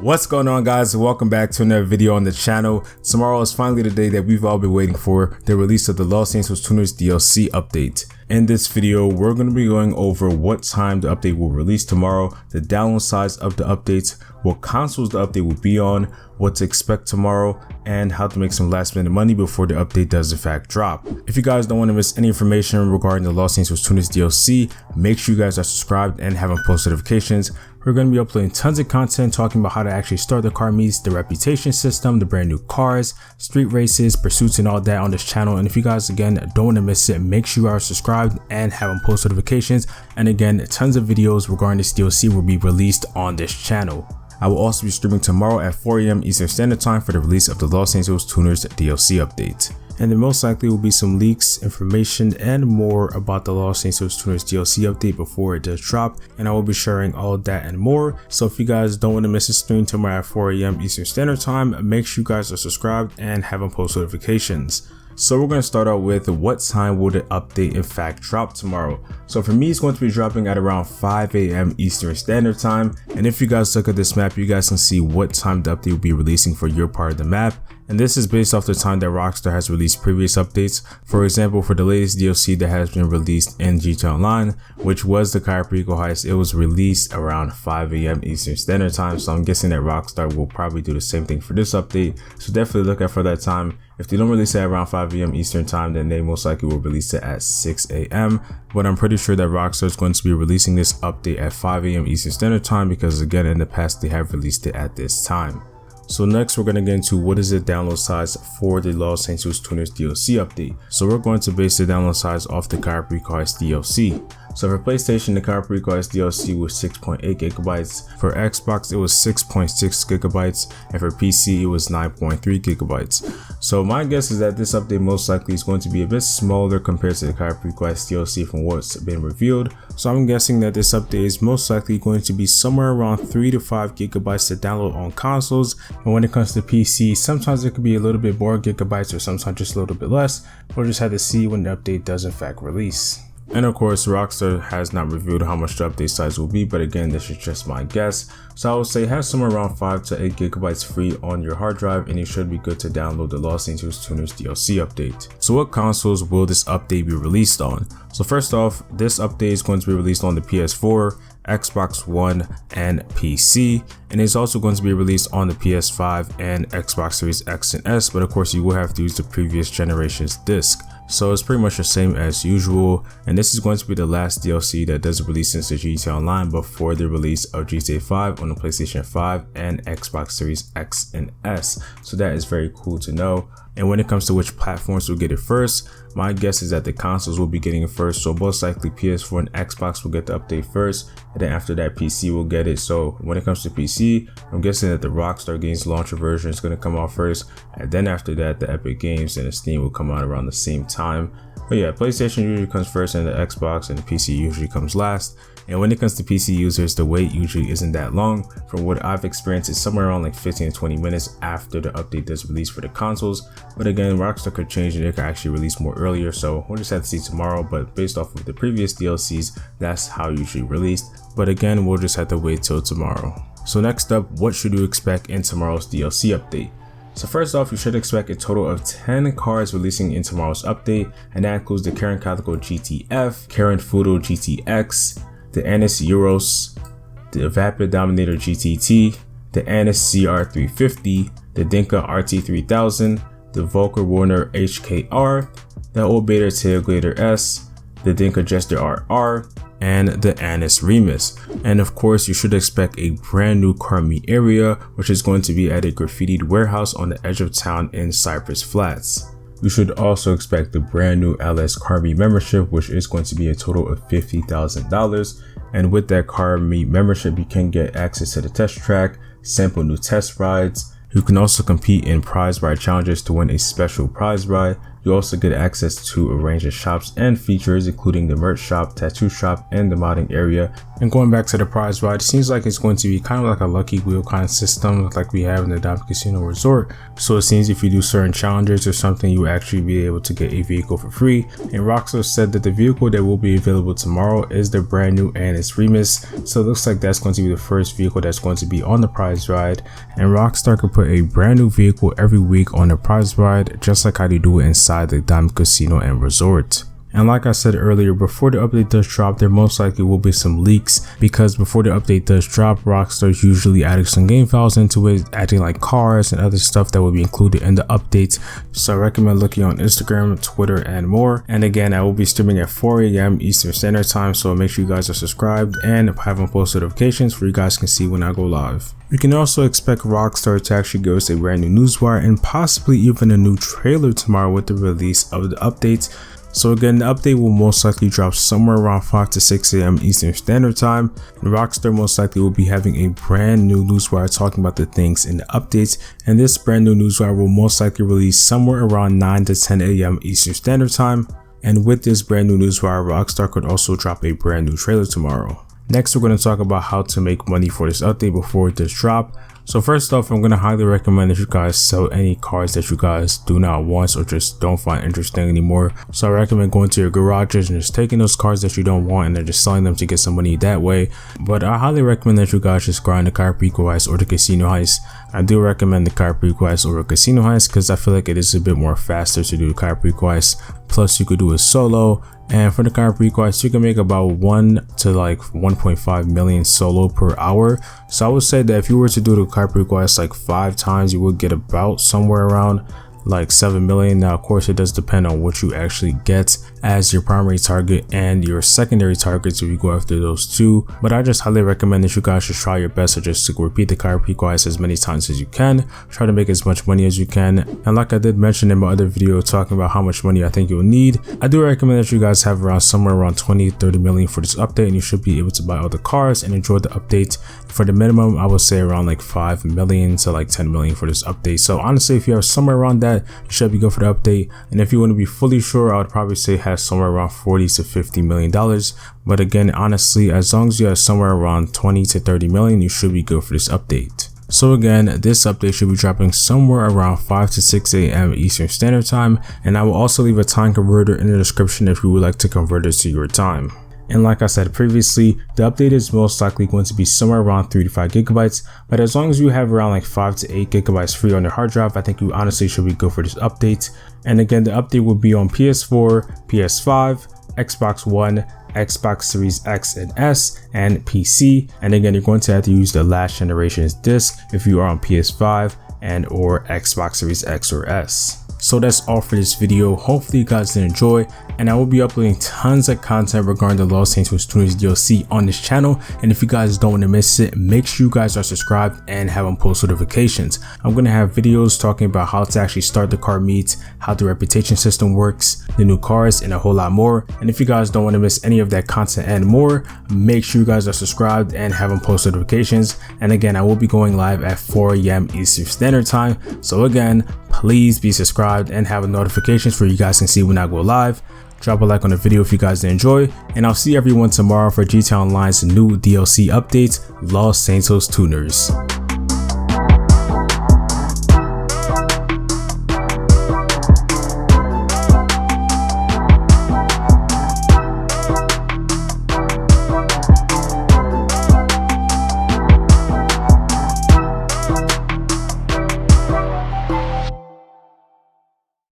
What's going on, guys? Welcome back to another video on the channel. Tomorrow is finally the day that we've all been waiting for, the release of the Santos Tuners DLC update. In this video, we're going to be going over what time the update will release tomorrow, the download size of the update, what consoles the update will be on, what to expect tomorrow, and how to make some last minute money before the update does in fact drop. If you guys don't want to miss any information regarding the Santos Tuners DLC, make sure you guys are subscribed and have on post notifications. We're going to be uploading tons of content talking about how to actually start the car meets, the reputation system, the brand new cars, street races, pursuits, and all that on this channel. And if you guys again don't want to miss it, make sure you are subscribed and have on post notifications. And again, tons of videos regarding this DLC will be released on this channel. I will also be streaming tomorrow at 4 AM Eastern Standard Time for the release of the Santos Tuners DLC update. And there most likely will be some leaks, information, and more about the Santos Tuners DLC update before it does drop, and I will be sharing all of that and more. So if you guys don't want to miss a stream tomorrow at 4 AM Eastern Standard Time, make sure you guys are subscribed and have on post notifications. So we're going to start out with what time will the update in fact drop tomorrow. So for me, it's going to be dropping at around 5 AM Eastern Standard Time. And if you guys look at this map, you guys can see what time the update will be releasing for your part of the map. And this is based off the time that Rockstar has released previous updates. For example, for the latest DLC that has been released in GTA Online, which was the Caprico heist, it was released around 5 AM Eastern Standard Time. So I'm guessing that Rockstar will probably do the same thing for this update. So definitely look out for that time. If they don't release it around 5 AM Eastern Time, then they most likely will release it at 6 AM. But I'm pretty sure that Rockstar is going to be releasing this update at 5 AM Eastern Standard Time because again, in the past, they have released it at this time. So next we're going to get into what is the download size for the Santos Tuners DLC update. So we're going to base the download size off the Caprico heist DLC. So for PlayStation, the Caprico heist DLC was 6.8 gigabytes. For Xbox, it was 6.6 gigabytes. And for PC, it was 9.3 gigabytes. So my guess is that this update most likely is going to be a bit smaller compared to the Caprico heist DLC from what's been revealed. So I'm guessing that this update is most likely going to be somewhere around 3 to 5 gigabytes to download on consoles. And when it comes to PC, sometimes it could be a little bit more gigabytes or sometimes just a little bit less. We'll just have to see when the update does in fact release. And of course, Rockstar has not revealed how much the update size will be, but again, this is just my guess. So I would say have somewhere around 5 to 8 gigabytes free on your hard drive, and you should be good to download the Santos Tuners DLC update. So what consoles will this update be released on? So first off, this update is going to be released on the PS4, Xbox One, and PC, and it's also going to be released on the PS5 and Xbox Series X and S, but of course you will have to use the previous generation's disc. So it's pretty much the same as usual, and this is going to be the last DLC that does release since the GTA Online before the release of GTA 5 on the PlayStation 5 and Xbox Series X and S. So that is very cool to know. And when it comes to which platforms will get it first, my guess is that the consoles will be getting it first. So most likely PS4 and Xbox will get the update first, and then after that PC will get it. So when it comes to PC, I'm guessing that the Rockstar Games launcher version is going to come out first, and then after that the Epic Games and the Steam will come out around the same time. But yeah, PlayStation usually comes first and the Xbox, and the PC usually comes last. And when it comes to PC users, the wait usually isn't that long. From what I've experienced, it's somewhere around like 15 to 20 minutes after the update does release for the consoles. But again, Rockstar could change and they could actually release more earlier, so we'll just have to see tomorrow. But based off of the previous DLCs, that's how usually released. But again, we'll just have to wait till tomorrow. So next up, what should you expect in tomorrow's DLC update? So first off, you should expect a total of 10 cars releasing in tomorrow's update, and that includes the Karen Calico GTF, Karen Fudo GTX, the Annis Euros, the Vapid Dominator GTT, the Annis CR350, the Dinka RT3000, the Volker Warner HKR, the Old Bader Tailgater S, the Dinka Jester RR, and the Annis Remus. And of course, you should expect a brand new car meet area, which is going to be at a graffitied warehouse on the edge of town in Cypress Flats. You should also expect the brand new LS car meet membership, which is going to be a total of $50,000. And with that car meet membership, you can get access to the test track, sample new test rides. You can also compete in prize ride challenges to win a special prize ride. You also get access to a range of shops and features, including the merch shop, tattoo shop, and the modding area, And going back to the prize ride, it seems like it's going to be kind of like a lucky wheel kind of system like we have in the Diamond Casino Resort. So it seems if you do certain challenges or something, you actually be able to get a vehicle for free. And Rockstar said that the vehicle that will be available tomorrow is the brand new and it's realese. So it looks like that's going to be the first vehicle that's going to be on the prize ride. And Rockstar could put a brand new vehicle every week on the prize ride, just like how they do it inside the Diamond Casino and Resort. And like I said earlier, before the update does drop, there most likely will be some leaks, because before the update does drop, Rockstar's usually adding some game files into it, adding like cars and other stuff that will be included in the updates. So I recommend looking on Instagram, Twitter, and more. And again, I will be streaming at 4 AM Eastern Standard Time, so make sure you guys are subscribed and have on post notifications where you guys can see when I go live. You can also expect Rockstar to actually give us a brand new newswire and possibly even a new trailer tomorrow with the release of the updates. So again, the update will most likely drop somewhere around 5 to 6 AM Eastern Standard Time. And Rockstar most likely will be having a brand new newswire talking about the things in the updates. And this brand new newswire will most likely release somewhere around 9 to 10 AM Eastern Standard Time. And with this brand new newswire, Rockstar could also drop a brand new trailer tomorrow. Next, we're going to talk about how to make money for this update before it does drop. So first off, I'm going to highly recommend that you guys sell any cars that you guys do not want or just don't find interesting anymore. So I recommend going to your garages and just taking those cars that you don't want and then just selling them to get some money that way. But I highly recommend that you guys just grind the car prequel heist or the casino heist. I do recommend the car prequel heist over casino heist because I feel like it is a bit more faster to do the car prequel heist. Plus you could do it solo. And for the car prequest, you can make about 1 to like 1.5 million solo per hour. So I would say that if you were to do the car prequest like 5 times, you would get about somewhere around like 7 million. Now of course it does depend on what you actually get as your primary target and your secondary targets if you go after those two. But I just highly recommend that you guys should try your best to just repeat the car prequest as many times as you can. Try to make as much money as you can. And like I did mention in my other video talking about how much money I think you'll need, I do recommend that you guys have around somewhere around 20-30 million for this update, and you should be able to buy all the cars and enjoy the update. For the minimum, I would say around like 5 million to like 10 million for this update. So honestly, if you have somewhere around that, you should be good for the update. And if you want to be fully sure, I would probably say have somewhere around 40 to 50 million dollars. But again, honestly, as long as you have somewhere around 20 to 30 million, you should be good for this update. So again, this update should be dropping somewhere around 5 to 6 AM Eastern Standard Time, and I will also leave a time converter in the description if you would like to convert it to your time. And like I said previously, the update is most likely going to be somewhere around 3 to 5 gigabytes, but as long as you have around like 5 to 8 gigabytes free on your hard drive, I think you honestly should be good for this update. And again, the update will be on PS4, PS5, Xbox One, Xbox Series X and S, and PC. And again, you're going to have to use the last generation's disc if you are on PS5 and or Xbox Series X or S. So that's all for this video. Hopefully you guys did enjoy, and I will be uploading tons of content regarding the Los Santos Tuners DLC on this channel. And if you guys don't want to miss it, make sure you guys are subscribed and have on post notifications. I'm going to have videos talking about how to actually start the car meets, how the reputation system works, the new cars, and a whole lot more. And if you guys don't want to miss any of that content and more, make sure you guys are subscribed and have on post notifications. And again, I will be going live at 4 AM Eastern Standard Time. So again, please be subscribed and have notifications where you guys can see when I go live. Drop a like on the video if you guys did enjoy, and I'll see everyone tomorrow for GTA Online's new DLC update, Los Santos Tuners.